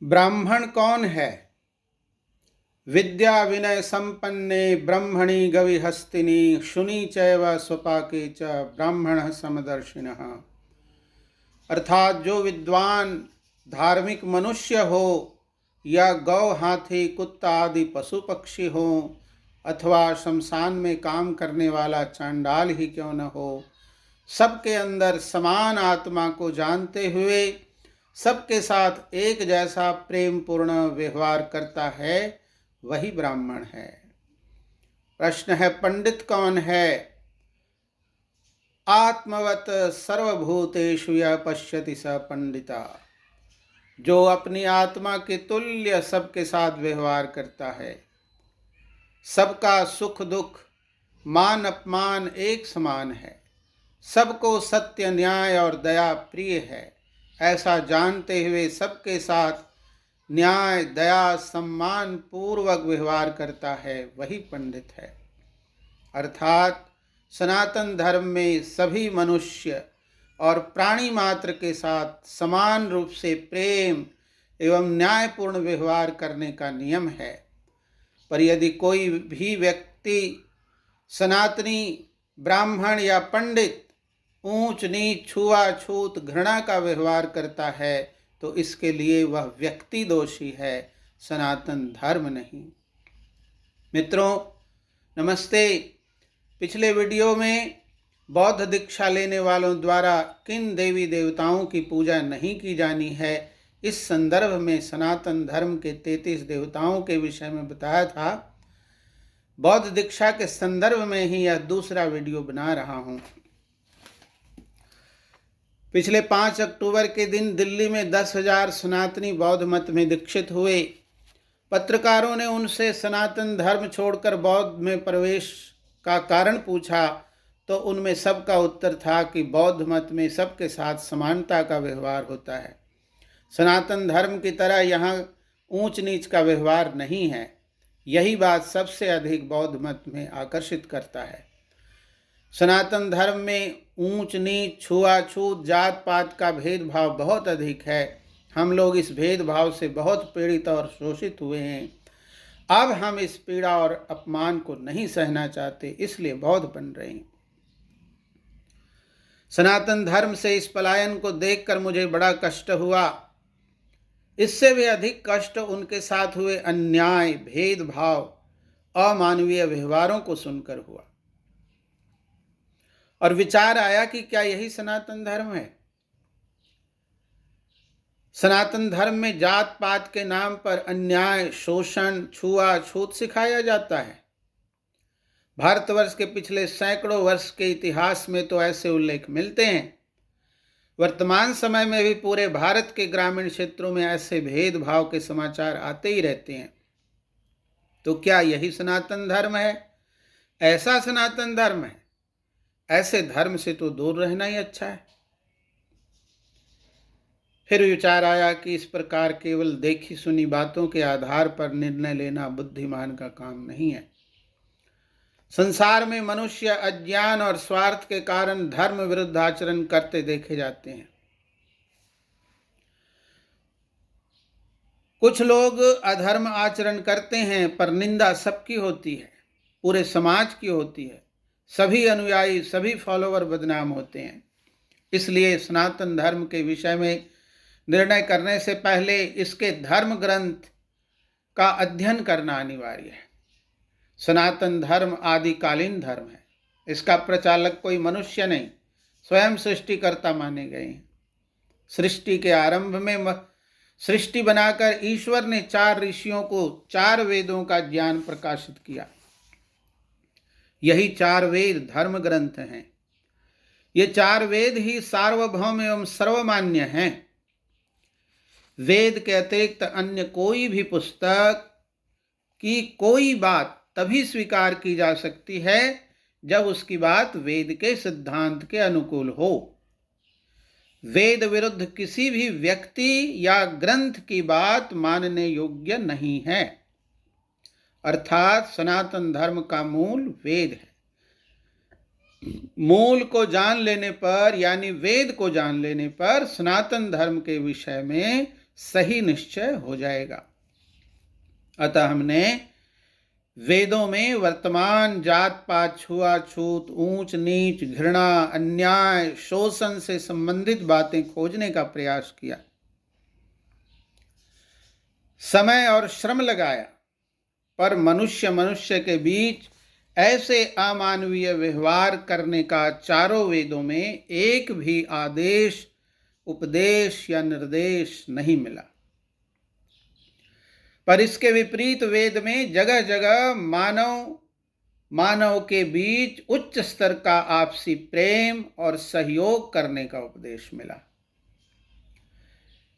ब्राह्मण कौन है? विद्या विनय संपन्ने ब्रह्मणि गविहस्तिनि शुनि चैव स्वपाके च ब्राह्मण समदर्शिनः। अर्थात जो विद्वान धार्मिक मनुष्य हो या गौ हाथी कुत्ता आदि पशु पक्षी हो अथवा शमशान में काम करने वाला चांडाल ही क्यों न हो, सबके अंदर समान आत्मा को जानते हुए सबके साथ एक जैसा प्रेम पूर्ण व्यवहार करता है, वही ब्राह्मण है। प्रश्न है, पंडित कौन है? आत्मवत सर्वभूतेषु यः पश्यति स पंडिता। जो अपनी आत्मा के तुल्य सबके साथ व्यवहार करता है, सबका सुख दुख मान अपमान एक समान है, सबको सत्य न्याय और दया प्रिय है, ऐसा जानते हुए सबके साथ न्याय दया सम्मान पूर्वक व्यवहार करता है, वही पंडित है। अर्थात सनातन धर्म में सभी मनुष्य और प्राणी मात्र के साथ समान रूप से प्रेम एवं न्यायपूर्ण व्यवहार करने का नियम है। पर यदि कोई भी व्यक्ति सनातनी ब्राह्मण या पंडित ऊंच नीच छुआछूत घृणा का व्यवहार करता है तो इसके लिए वह व्यक्ति दोषी है, सनातन धर्म नहीं। मित्रों नमस्ते। पिछले वीडियो में बौद्ध दीक्षा लेने वालों द्वारा किन देवी देवताओं की पूजा नहीं की जानी है, इस संदर्भ में सनातन धर्म के 33 देवताओं के विषय में बताया था। बौद्ध दीक्षा के संदर्भ में ही यह दूसरा वीडियो बना रहा हूँ। पिछले 5 अक्टूबर के दिन दिल्ली में 10,000 सनातनी बौद्ध मत में दीक्षित हुए। पत्रकारों ने उनसे सनातन धर्म छोड़कर बौद्ध में प्रवेश का कारण पूछा तो उनमें सबका उत्तर था कि बौद्ध मत में सबके साथ समानता का व्यवहार होता है। सनातन धर्म की तरह यहाँ ऊंच नीच का व्यवहार नहीं है। यही बात सबसे अधिक बौद्ध मत में आकर्षित करता है। सनातन धर्म में ऊंच नीच छुआछूत जात पात का भेदभाव बहुत अधिक है। हम लोग इस भेदभाव से बहुत पीड़ित और शोषित हुए हैं। अब हम इस पीड़ा और अपमान को नहीं सहना चाहते, इसलिए बौद्ध बन रहे हैं। सनातन धर्म से इस पलायन को देखकर मुझे बड़ा कष्ट हुआ। इससे भी अधिक कष्ट उनके साथ हुए अन्याय, भेदभाव, अमानवीय व्यवहारों को सुनकर हुआ और विचार आया कि क्या यही सनातन धर्म है? सनातन धर्म में जात पात के नाम पर अन्याय, शोषण, छुआछूत सिखाया जाता है। भारतवर्ष के पिछले सैकड़ों वर्ष के इतिहास में तो ऐसे उल्लेख मिलते हैं। वर्तमान समय में भी पूरे भारत के ग्रामीण क्षेत्रों में ऐसे भेदभाव के समाचार आते ही रहते हैं। तो क्या यही सनातन धर्म है? ऐसा सनातन धर्म है? ऐसे धर्म से तो दूर रहना ही अच्छा है। फिर विचार आया कि इस प्रकार केवल देखी सुनी बातों के आधार पर निर्णय लेना बुद्धिमान का काम नहीं है। संसार में मनुष्य अज्ञान और स्वार्थ के कारण धर्म विरुद्ध आचरण करते देखे जाते हैं। कुछ लोग अधर्म आचरण करते हैं पर निंदा सबकी होती है, पूरे समाज की होती है। सभी अनुयायी, सभी फॉलोवर बदनाम होते हैं। इसलिए सनातन धर्म के विषय में निर्णय करने से पहले इसके धर्म ग्रंथ का अध्ययन करना अनिवार्य है। सनातन धर्म आदिकालीन धर्म है। इसका प्रचालक कोई मनुष्य नहीं, स्वयं सृष्टिकर्ता माने गए हैं। सृष्टि के आरंभ में सृष्टि बनाकर ईश्वर ने 4 ऋषियों को 4 वेदों का ज्ञान प्रकाशित किया। यही 4 वेद धर्म ग्रंथ हैं। ये 4 वेद ही सार्वभौम एवं सर्वमान्य हैं। वेद के अतिरिक्त अन्य कोई भी पुस्तक की कोई बात तभी स्वीकार की जा सकती है जब उसकी बात वेद के सिद्धांत के अनुकूल हो। वेद विरुद्ध किसी भी व्यक्ति या ग्रंथ की बात मानने योग्य नहीं है। अर्थात सनातन धर्म का मूल वेद है। मूल को जान लेने पर यानी वेद को जान लेने पर सनातन धर्म के विषय में सही निश्चय हो जाएगा। अतः हमने वेदों में वर्तमान जात पात, छुआछूत, ऊंच नीच, घृणा, अन्याय, शोषण से संबंधित बातें खोजने का प्रयास किया, समय और श्रम लगाया, पर मनुष्य मनुष्य के बीच ऐसे अमानवीय व्यवहार करने का चारों वेदों में एक भी आदेश, उपदेश या निर्देश नहीं मिला। पर इसके विपरीत वेद में जगह जगह मानव के बीच उच्च स्तर का आपसी प्रेम और सहयोग करने का उपदेश मिला।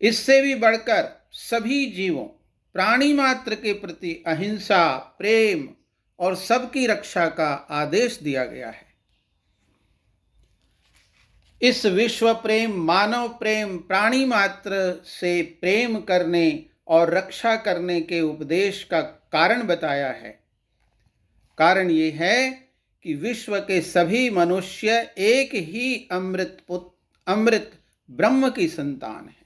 इससे भी बढ़कर सभी जीवों, प्राणी मात्र के प्रति अहिंसा, प्रेम और सबकी रक्षा का आदेश दिया गया है। इस विश्व प्रेम, मानव प्रेम, प्राणी मात्र से प्रेम करने और रक्षा करने के उपदेश का कारण बताया है। कारण ये है कि विश्व के सभी मनुष्य एक ही अमृत ब्रह्म की संतान हैं।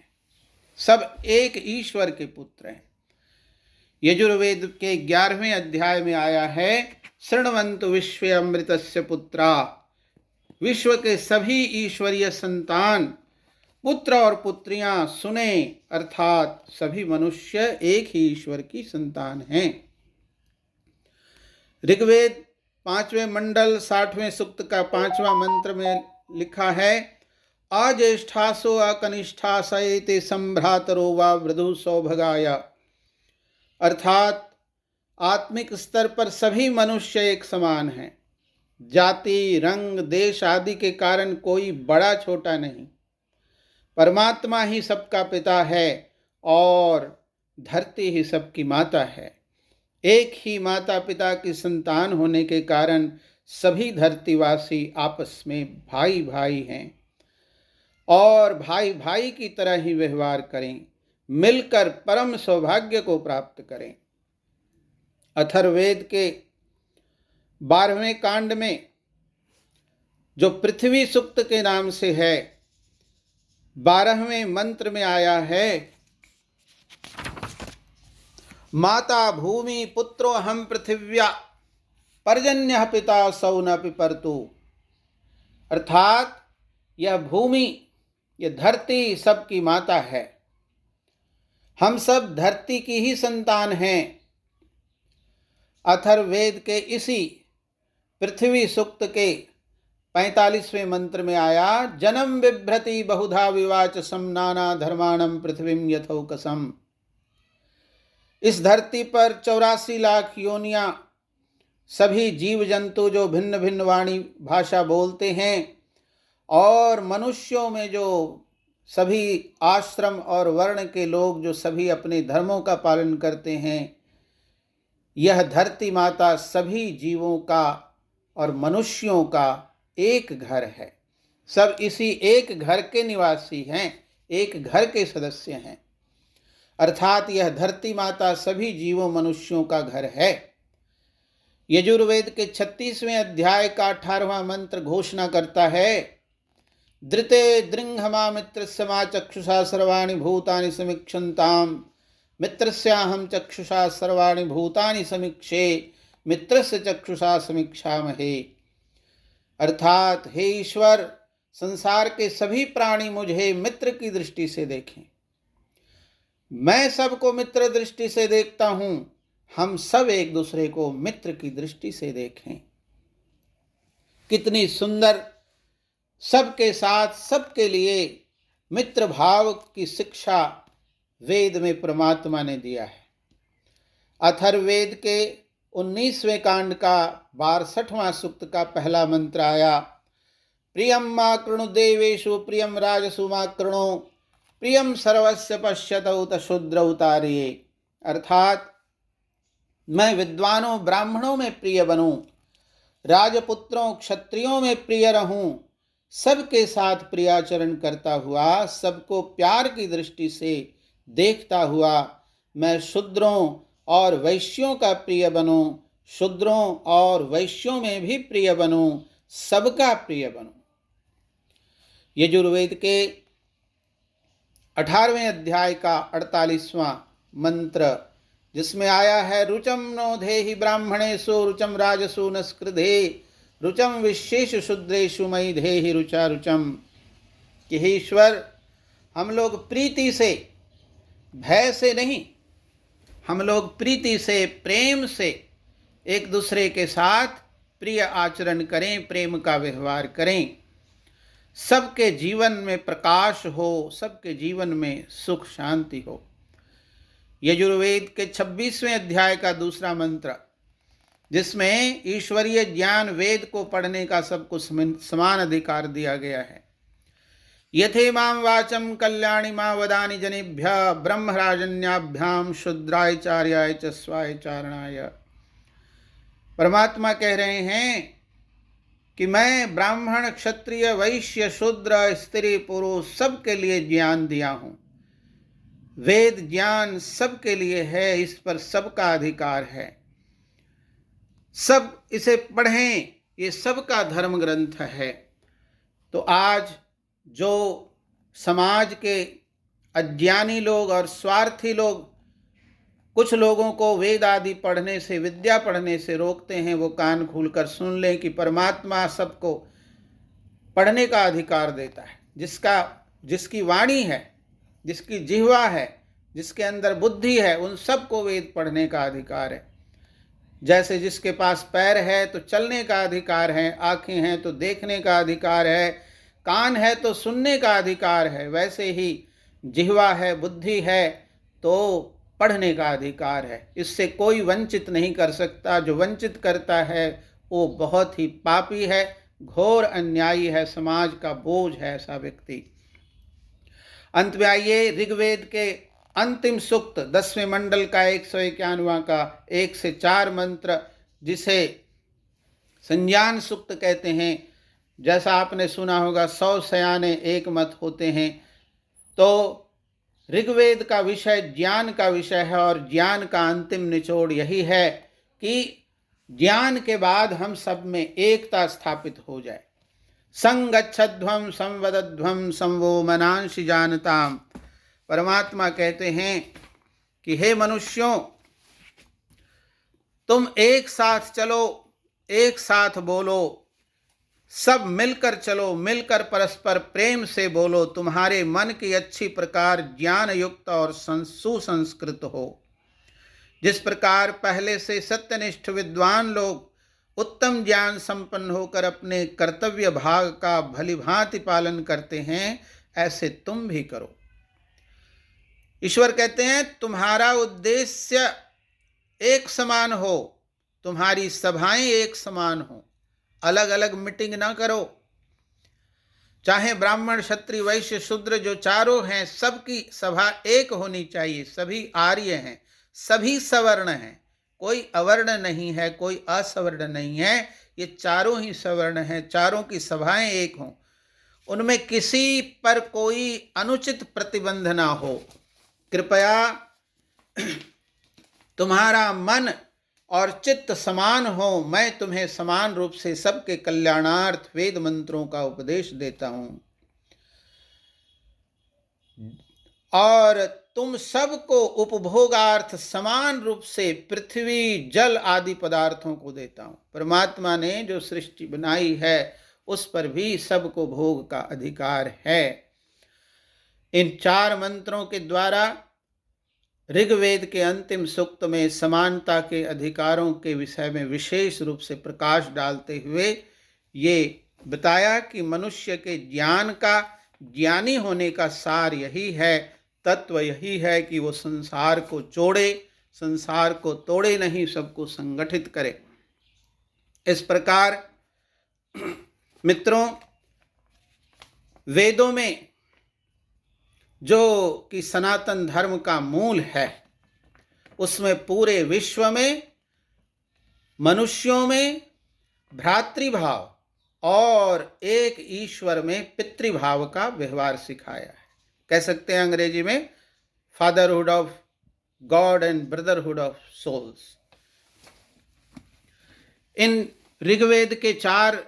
सब एक ईश्वर के पुत्र हैं। यजुर्वेद के 11वें अध्याय में आया है, शृण्वन्तु विश्वे अमृतस्य पुत्रा। विश्व के सभी ईश्वरीय संतान, पुत्र और पुत्रियां सुने, अर्थात सभी मनुष्य एक ही ईश्वर की संतान हैं। ऋग्वेद 5वें मंडल 60वें सूक्त का 5वां मंत्र में लिखा है, अज्येष्ठासो अकनिष्ठास एते संभ्रातरो वा वृधु सौभगाय। अर्थात आत्मिक स्तर पर सभी मनुष्य एक समान हैं। जाति, रंग, देश आदि के कारण कोई बड़ा छोटा नहीं। परमात्मा ही सबका पिता है और धरती ही सबकी माता है। एक ही माता पिता की संतान होने के कारण सभी धरतीवासी आपस में भाई भाई हैं और भाई भाई की तरह ही व्यवहार करें, मिलकर परम सौभाग्य को प्राप्त करें। अथर्ववेद के 12वें कांड में जो पृथ्वी सूक्त के नाम से है, 12वें मंत्र में आया है, माता भूमि पुत्रो हम पृथिव्या पर्जन्य पिता सौ न पिपरतु। अर्थात यह भूमि, यह धरती सबकी माता है। हम सब धरती की ही संतान हैं। अथर्ववेद के इसी पृथ्वी सूक्त के 45वें मंत्र में आया, जन्म बिभ्रति बहुधा विवाच सम नाना धर्माणम पृथ्वीम यथौकसम। इस धरती पर 84 लाख योनियां, सभी जीव जंतु जो भिन्न भिन्न वाणी भाषा बोलते हैं, और मनुष्यों में जो सभी आश्रम और वर्ण के लोग जो सभी अपने धर्मों का पालन करते हैं, यह धरती माता सभी जीवों का और मनुष्यों का एक घर है। सब इसी एक घर के निवासी हैं, एक घर के सदस्य हैं। अर्थात यह धरती माता सभी जीवों मनुष्यों का घर है। यजुर्वेद के 36वें अध्याय का 18वां मंत्र घोषणा करता है, धृते दृंघमा मित्रस्य मा चक्षुषा सर्वाणि भूतानि समीक्षन्ताम्। मित्रस्याहं चक्षुषा सर्वाणि भूतानि समीक्षे मित्रस्य चक्षुषा समीक्षामहे। अर्थात हे ईश्वर, संसार के सभी प्राणी मुझे मित्र की दृष्टि से देखें, मैं सबको मित्र दृष्टि से देखता हूं। हम सब एक दूसरे को मित्र की दृष्टि से देखें। कितनी सुंदर, सबके साथ सबके लिए मित्र भाव की शिक्षा वेद में परमात्मा ने दिया है। अथर्ववेद के 19वें कांड का 62वां सूक्त का पहला मंत्र आया, प्रियम मा कृणु देवेषु प्रियम राजसु मा कृणु प्रियम सर्वस्य पश्यतौ तशूद्रौ तारये। अर्थात मैं विद्वानों ब्राह्मणों में प्रिय बनूं, राजपुत्रों क्षत्रियों में प्रिय रहूं, सबके साथ प्रियाचरण करता हुआ, सबको प्यार की दृष्टि से देखता हुआ मैं शूद्रों और वैश्यों का प्रिय बनूं, शूद्रों और वैश्यों में भी प्रिय बनूं, सबका प्रिय बनूं। यजुर्वेद के 18वें अध्याय का 48वां मंत्र, जिसमें आया है रुचम नो धेहि ब्राह्मणेषु रुचम राजसु नस्कृधे रुचम विशेष शूद्रेषु मयि धेहि रुचा रुचम। कि हे ईश्वर, हम लोग प्रीति से, भय से नहीं, हम लोग प्रीति से, प्रेम से एक दूसरे के साथ प्रिय आचरण करें, प्रेम का व्यवहार करें, सबके जीवन में प्रकाश हो, सबके जीवन में सुख शांति हो। यजुर्वेद के 26वें अध्याय का दूसरा मंत्र, जिसमें ईश्वरीय ज्ञान वेद को पढ़ने का सबको समान अधिकार दिया गया है। यथे मां वाचम कल्याणी मां वदानि जनेभ्यः ब्रह्मराजन्याभ्याम शूद्राय चार्याय च स्वाय चारणाय। परमात्मा कह रहे हैं कि मैं ब्राह्मण, क्षत्रिय, वैश्य, शूद्र, स्त्री, पुरुष सबके लिए ज्ञान दिया हूँ। वेद ज्ञान सबके लिए है, इस पर सबका अधिकार है, सब इसे पढ़ें, ये सबका धर्म ग्रंथ है। तो आज जो समाज के अज्ञानी लोग और स्वार्थी लोग कुछ लोगों को वेद आदि पढ़ने से, विद्या पढ़ने से रोकते हैं, वो कान खोलकर सुन लें कि परमात्मा सबको पढ़ने का अधिकार देता है। जिसकी वाणी है, जिसकी जिह्वा है, जिसके अंदर बुद्धि है, उन सबको वेद पढ़ने का अधिकार है। जैसे जिसके पास पैर है तो चलने का अधिकार है, आंखें हैं तो देखने का अधिकार है, कान है तो सुनने का अधिकार है, वैसे ही जिह्वा है, बुद्धि है तो पढ़ने का अधिकार है। इससे कोई वंचित नहीं कर सकता। जो वंचित करता है वो बहुत ही पापी है, घोर अन्यायी है, समाज का बोझ है ऐसा व्यक्ति। अंत में आइए ऋग्वेद के अंतिम सूक्त 10वें मंडल का 151वां का 1 से 4 मंत्र, जिसे संज्ञान सूक्त कहते हैं। जैसा आपने सुना होगा 100 सयाने एक मत होते हैं, तो ऋग्वेद का विषय ज्ञान का विषय है और ज्ञान का अंतिम निचोड़ यही है कि ज्ञान के बाद हम सब में एकता स्थापित हो जाए। संगच्छध्वम संवदध्वम संवो मनांसि जानताम। परमात्मा कहते हैं कि हे मनुष्यों, तुम एक साथ चलो, एक साथ बोलो, सब मिलकर चलो, मिलकर परस्पर प्रेम से बोलो, तुम्हारे मन की अच्छी प्रकार ज्ञान युक्त और सुसंस्कृत हो। जिस प्रकार पहले से सत्यनिष्ठ विद्वान लोग उत्तम ज्ञान संपन्न होकर अपने कर्तव्य भाग का भलीभांति पालन करते हैं, ऐसे तुम भी करो। ईश्वर कहते हैं तुम्हारा उद्देश्य एक समान हो, तुम्हारी सभाएं एक समान हो, अलग अलग मीटिंग ना करो। चाहे ब्राह्मण, क्षत्रिय, वैश्य, शूद्र जो चारों हैं, सबकी सभा एक होनी चाहिए। सभी आर्य हैं, सभी सवर्ण हैं, कोई अवर्ण नहीं है, कोई असवर्ण नहीं है, ये चारों ही सवर्ण हैं। चारों की सभाएं एक हों, उनमें किसी पर कोई अनुचित प्रतिबंध ना हो। कृपया तुम्हारा मन और चित्त समान हो। मैं तुम्हें समान रूप से सबके कल्याणार्थ वेद मंत्रों का उपदेश देता हूं और तुम सबको उपभोगार्थ समान रूप से पृथ्वी, जल आदि पदार्थों को देता हूं। परमात्मा ने जो सृष्टि बनाई है उस पर भी सबको भोग का अधिकार है। इन 4 मंत्रों के द्वारा ऋग्वेद के अंतिम सूक्त में समानता के अधिकारों के विषय में विशेष रूप से प्रकाश डालते हुए ये बताया कि मनुष्य के ज्ञान का, ज्ञानी होने का सार यही है, तत्व यही है कि वो संसार को जोड़े, संसार को तोड़े नहीं, सबको संगठित करे। इस प्रकार मित्रों, वेदों में जो कि सनातन धर्म का मूल है, उसमें पूरे विश्व में मनुष्यों में भ्रातृभाव और एक ईश्वर में पितृभाव का व्यवहार सिखाया है। कह सकते हैं अंग्रेजी में fatherhood of God and brotherhood of souls. इन ऋग्वेद के 4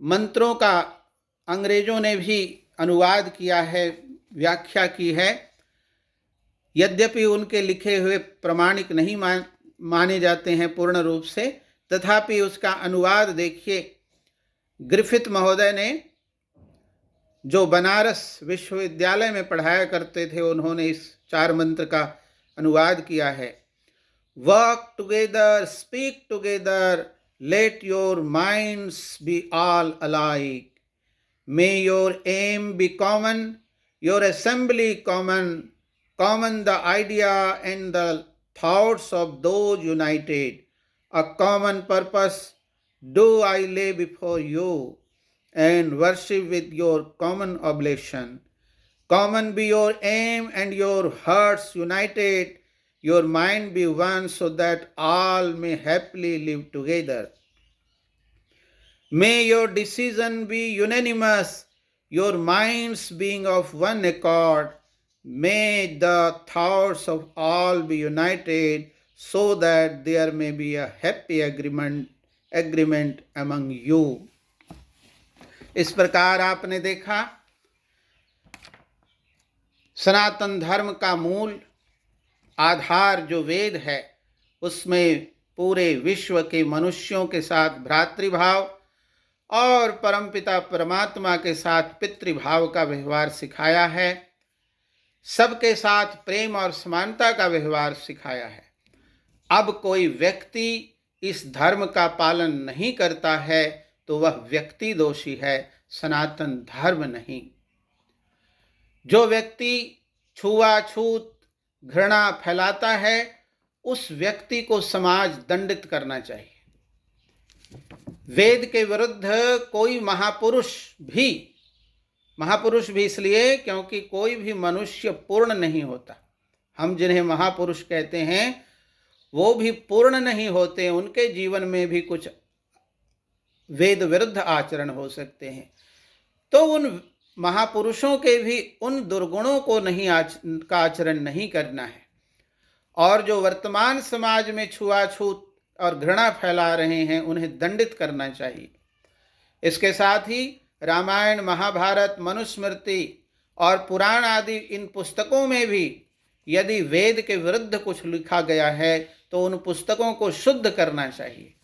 मंत्रों का अंग्रेजों ने भी अनुवाद किया है व्याख्या की है। यद्यपि उनके लिखे हुए प्रमाणिक नहीं माने जाते हैं पूर्ण रूप से, तथापि उसका अनुवाद देखिए। ग्रिफिथ महोदय ने, जो बनारस विश्वविद्यालय में पढ़ाया करते थे, उन्होंने इस 4 मंत्र का अनुवाद किया है। Work together, speak together, let your minds be all alike, may your aim be common, your assembly common, common the idea and the thoughts of those united, a common purpose do I lay before you, and worship with your common oblation. Common be your aim and your hearts united, your mind be one, so that all may happily live together. May your decision be unanimous, your minds being of one accord. May the thoughts of all be united, so that there may be a happy agreement among you. इस प्रकार आपने देखा, सनातन धर्म का मूल आधार जो वेद है, उसमें पूरे विश्व के मनुष्यों के साथ भ्रातृभाव और परमपिता परमात्मा के साथ पितृभाव का व्यवहार सिखाया है। सबके साथ प्रेम और समानता का व्यवहार सिखाया है। अब कोई व्यक्ति इस धर्म का पालन नहीं करता है तो वह व्यक्ति दोषी है, सनातन धर्म नहीं। जो व्यक्ति छुआछूत घृणा फैलाता है, उस व्यक्ति को समाज दंडित करना चाहिए। वेद के विरुद्ध कोई महापुरुष भी इसलिए क्योंकि कोई भी मनुष्य पूर्ण नहीं होता। हम जिन्हें महापुरुष कहते हैं वो भी पूर्ण नहीं होते, उनके जीवन में भी कुछ वेद विरुद्ध आचरण हो सकते हैं। तो उन महापुरुषों के भी उन दुर्गुणों को का आचरण नहीं करना है। और जो वर्तमान समाज में छुआछूत और घृणा फैला रहे हैं, उन्हें दंडित करना चाहिए। इसके साथ ही रामायण, महाभारत, मनुस्मृति और पुराण आदि इन पुस्तकों में भी यदि वेद के विरुद्ध कुछ लिखा गया है तो उन पुस्तकों को शुद्ध करना चाहिए।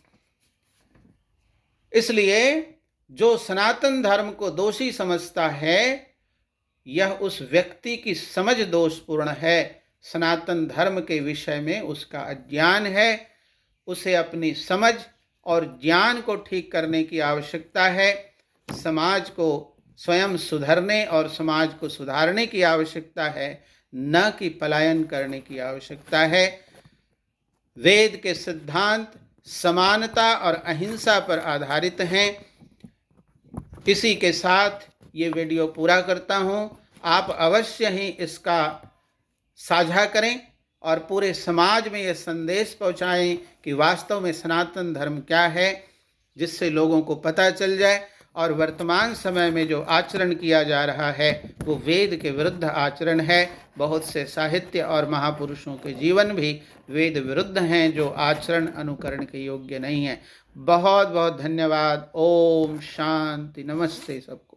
इसलिए जो सनातन धर्म को दोषी समझता है, यह उस व्यक्ति की समझ दोषपूर्ण है। सनातन धर्म के विषय में उसका अज्ञान है। उसे अपनी समझ और ज्ञान को ठीक करने की आवश्यकता है। समाज को स्वयं सुधरने और समाज को सुधारने की आवश्यकता है, न कि पलायन करने की आवश्यकता है। वेद के सिद्धांत समानता और अहिंसा पर आधारित हैं। इसी के साथ ये वीडियो पूरा करता हूँ। आप अवश्य ही इसका साझा करें और पूरे समाज में यह संदेश पहुँचाएं कि वास्तव में सनातन धर्म क्या है, जिससे लोगों को पता चल जाए। और वर्तमान समय में जो आचरण किया जा रहा है वो वेद के विरुद्ध आचरण है। बहुत से साहित्य और महापुरुषों के जीवन भी वेद विरुद्ध हैं, जो आचरण अनुकरण के योग्य नहीं है। बहुत बहुत धन्यवाद। ओम शांति, नमस्ते सबको।